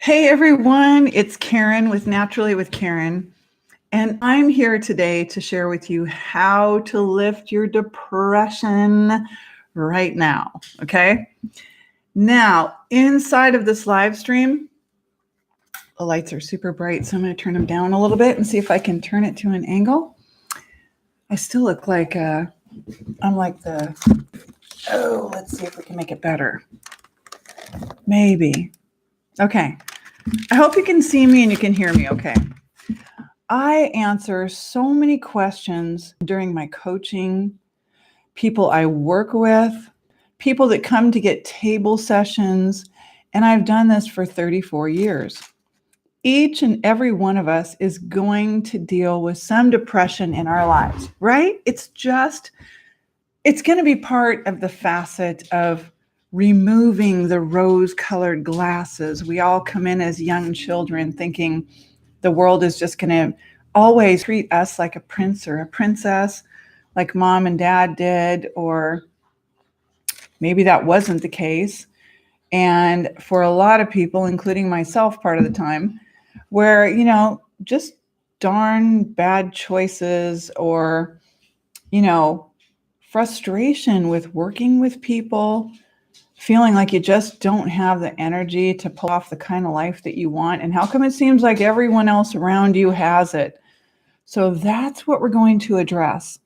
Hey everyone, it's Karen with Naturally with Karen, and I'm here today to share with you how to lift your depression right now. Okay. Now, inside of this live stream, the lights are super bright, so I'm going to turn them down a little bit and see if I can turn it to an angle. I still look like let's see if we can make it better. Maybe. Okay. I hope you can see me and you can hear me okay. I answer so many questions during my coaching, people I work with, people that come to get table sessions, and I've done this for 34 years. Each and every one of us is going to deal with some depression in our lives, right? It's going to be part of the facet of removing the rose-colored glasses. We all come in as young children thinking the world is just going to always treat us like a prince or a princess, like mom and dad did, or maybe that wasn't the case. And for a lot of people, including myself part of the time, where, just darn bad choices or, frustration with working with people, feeling like you just don't have the energy to pull off the kind of life that you want. And how come it seems like everyone else around you has it? So that's what we're going to address.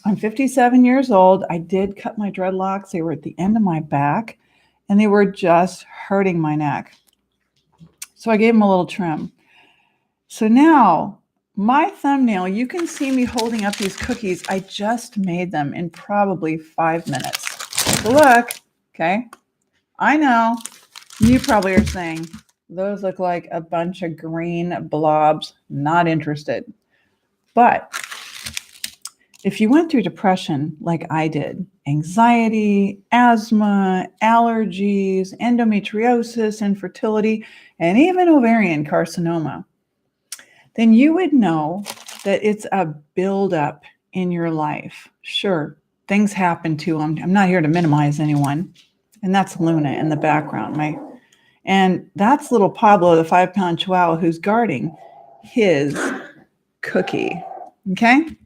I'm 57 years old. I did cut my dreadlocks. They were at the end of my back and they were just hurting my neck. So I gave them a little trim. So now my thumbnail, you can see me holding up these cookies. I just made them in probably 5 minutes. Take a look. Okay. I know you probably are saying those look like a bunch of green blobs. Not interested. But if you went through depression like I did, anxiety, asthma, allergies, endometriosis, infertility, and even ovarian carcinoma, then you would know that it's a buildup in your life. Sure, things happen to them. I'm not here to minimize anyone. And that's Luna in the background. And that's little Pablo, the 5-pound Chihuahua, who's guarding his cookie. Okay?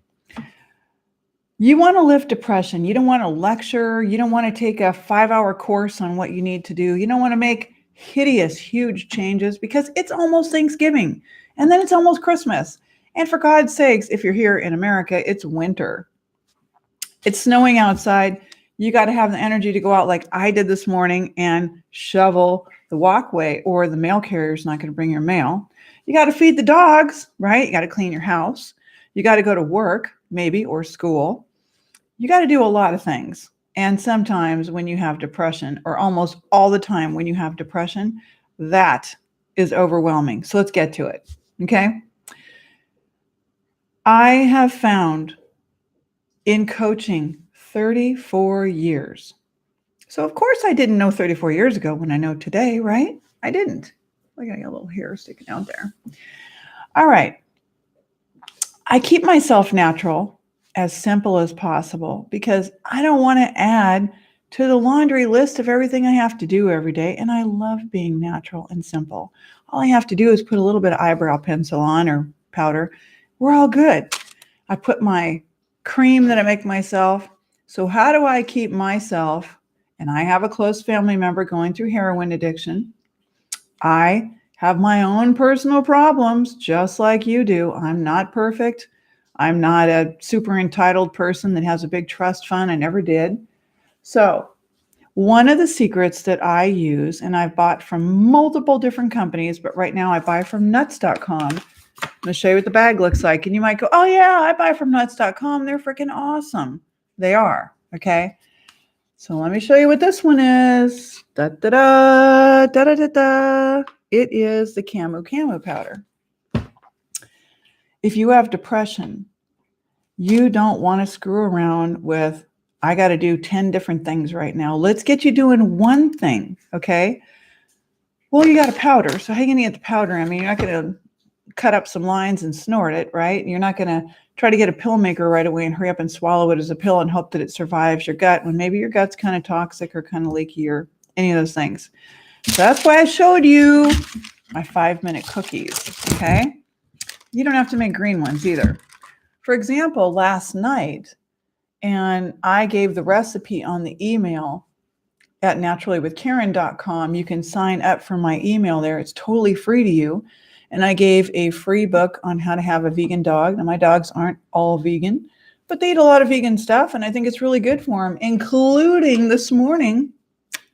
You want to lift depression. You don't want to lecture. You don't want to take a 5-hour course on what you need to do. You don't want to make hideous, huge changes because it's almost Thanksgiving and then it's almost Christmas. And for God's sakes, if you're here in America, it's winter. It's snowing outside. You got to have the energy to go out like I did this morning and shovel the walkway, or the mail carrier's not going to bring your mail. You got to feed the dogs, right? You got to clean your house. You got to go to work, maybe, or school. You got to do a lot of things. And sometimes when you have depression, or almost all the time when you have depression, that is overwhelming. So let's get to it. Okay. I have found in coaching 34 years. So of course I didn't know 34 years ago when I know today, right? I didn't. Look, I got a little hair sticking out there. All right. I keep myself natural, as simple as possible, because I don't want to add to the laundry list of everything I have to do every day. And I love being natural and simple. All I have to do is put a little bit of eyebrow pencil on or powder. We're all good. I put my cream that I make myself. So how do I keep myself, and I have a close family member going through heroin addiction. I have my own personal problems, just like you do. I'm not perfect. I'm not a super entitled person that has a big trust fund. I never did. So one of the secrets that I use, and I've bought from multiple different companies, but right now I buy from nuts.com. I'm going to show you what the bag looks like. And you might go, oh yeah, I buy from nuts.com. They're freaking awesome. They are. Okay. So let me show you what this one is. Da, da, da, da, da, da, da. It is the Camo powder. If you have depression, you don't want to screw around with, I got to do 10 different things right now. Let's get you doing one thing. Okay. Well, you got a powder. So how are you going to get the powder? I mean, you're not going to cut up some lines and snort it, right? You're not going to try to get a pill maker right away and hurry up and swallow it as a pill and hope that it survives your gut when maybe your gut's kind of toxic or kind of leaky or any of those things. So that's why I showed you my 5-minute cookies, okay? You don't have to make green ones either. For example, last night, and I gave the recipe on the email at naturallywithkaren.com. You can sign up for my email there. It's totally free to you. And I gave a free book on how to have a vegan dog. Now, my dogs aren't all vegan, but they eat a lot of vegan stuff, and I think it's really good for them, including this morning,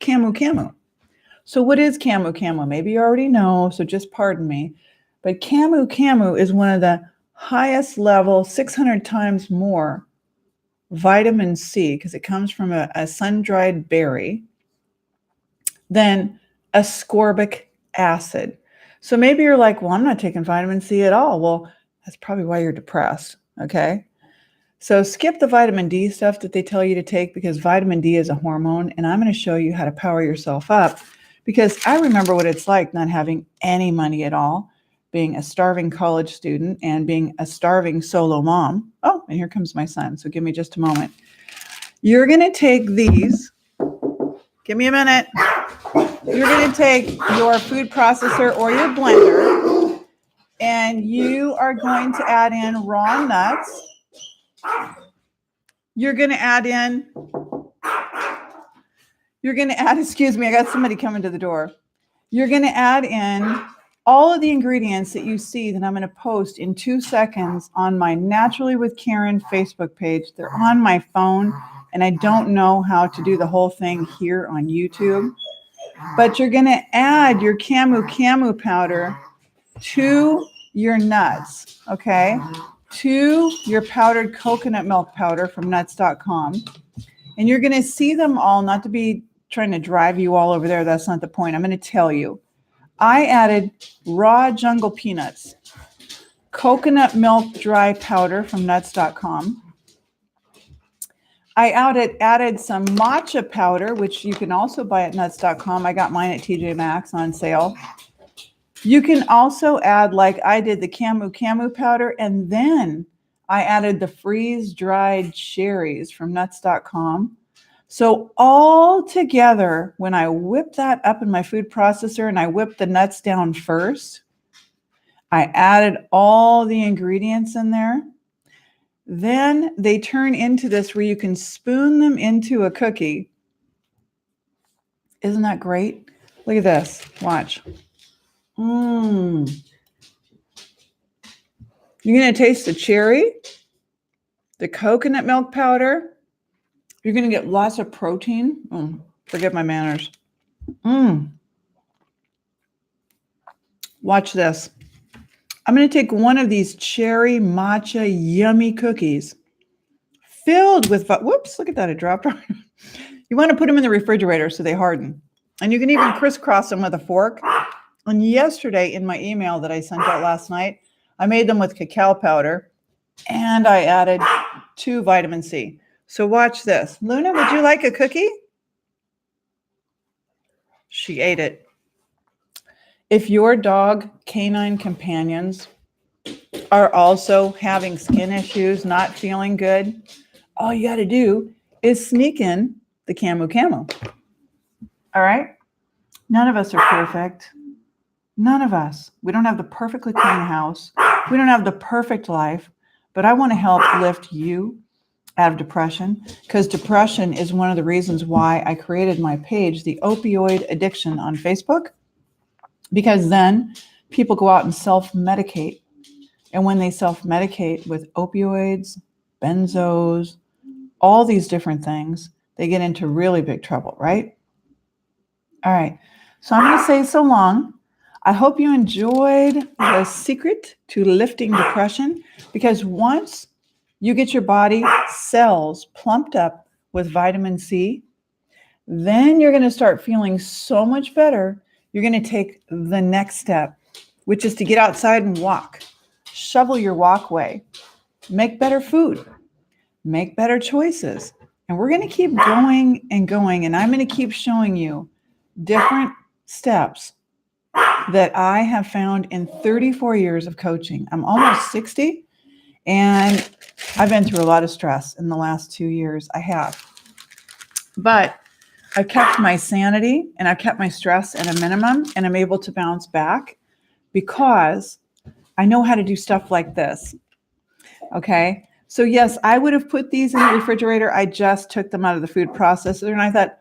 Camu Camu. So what is Camu Camu? Maybe you already know, so just pardon me. But Camu Camu is one of the highest level, 600 times more vitamin C, because it comes from a sun-dried berry, than ascorbic acid. So maybe you're like, well, I'm not taking vitamin C at all. Well, that's probably why you're depressed, okay? So skip the vitamin D stuff that they tell you to take, because vitamin D is a hormone, and I'm going to show you how to power yourself up, because I remember what it's like not having any money at all, being a starving college student and being a starving solo mom. Oh, and here comes my son. So give me just a moment. You're going to take these. Give me a minute. You're going to take your food processor or your blender, and you are going to add in raw nuts. You're going to add, excuse me, I got somebody coming to the door. You're going to add in all of the ingredients that you see that I'm going to post in 2 seconds on my Naturally with Karen Facebook page. They're on my phone, and I don't know how to do the whole thing here on YouTube. But you're going to add your Camu Camu powder to your nuts, okay? To your powdered coconut milk powder from nuts.com. And you're going to see them all, not to be trying to drive you all over there. That's not the point. I'm going to tell you. I added raw jungle peanuts, coconut milk dry powder from nuts.com. I added some matcha powder, which you can also buy at nuts.com. I got mine at TJ Maxx on sale. You can also add, like I did, the Camu Camu powder, and then I added the freeze-dried cherries from nuts.com. So all together, when I whip that up in my food processor and I whip the nuts down first, I added all the ingredients in there. Then they turn into this where you can spoon them into a cookie. Isn't that great? Look at this. Watch. You're going to taste the cherry, the coconut milk powder. You're going to get lots of protein. Forget my manners. Watch this. I'm going to take one of these cherry matcha yummy cookies filled with, whoops, look at that. It dropped. You want to put them in the refrigerator so they harden. And you can even crisscross them with a fork. And yesterday in my email that I sent out last night, I made them with cacao powder, and I added 2 vitamin C. So watch this. Luna, would you like a cookie? She ate it. If your dog canine companions are also having skin issues, not feeling good, all you got to do is sneak in the Camu Camu. All right? None of us are perfect. None of us. We don't have the perfectly clean house. We don't have the perfect life, but I want to help lift you out of depression, because depression is one of the reasons why I created my page, The Opioid Addiction, on Facebook, because then people go out and self-medicate. And when they self-medicate with opioids, benzos, all these different things, they get into really big trouble, right? All right. So I'm going to say so long. I hope you enjoyed the secret to lifting depression, because once you get your body cells plumped up with vitamin C, then you're going to start feeling so much better. You're going to take the next step, which is to get outside and walk. Shovel your walkway. Make better food. Make better choices. And we're going to keep going and going. And I'm going to keep showing you different steps that I have found in 34 years of coaching. I'm almost 60, and I've been through a lot of stress in the last 2 years. I have. But I've kept my sanity and I've kept my stress at a minimum, and I'm able to bounce back. because I know how to do stuff like this. Okay. So yes, I would have put these in the refrigerator. I just took them out of the food processor and I thought,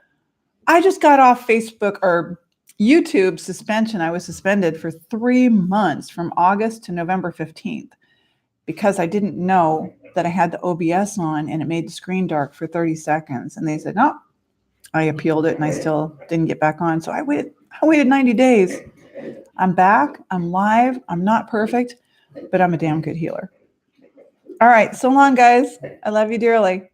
I just got off Facebook or YouTube suspension. I was suspended for 3 months from August to November 15th because I didn't know that I had the OBS on and it made the screen dark for 30 seconds. And they said, no, I appealed it and I still didn't get back on. So I waited 90 days. I'm back. I'm live. I'm not perfect, but I'm a damn good healer. All right. So long, guys. I love you dearly.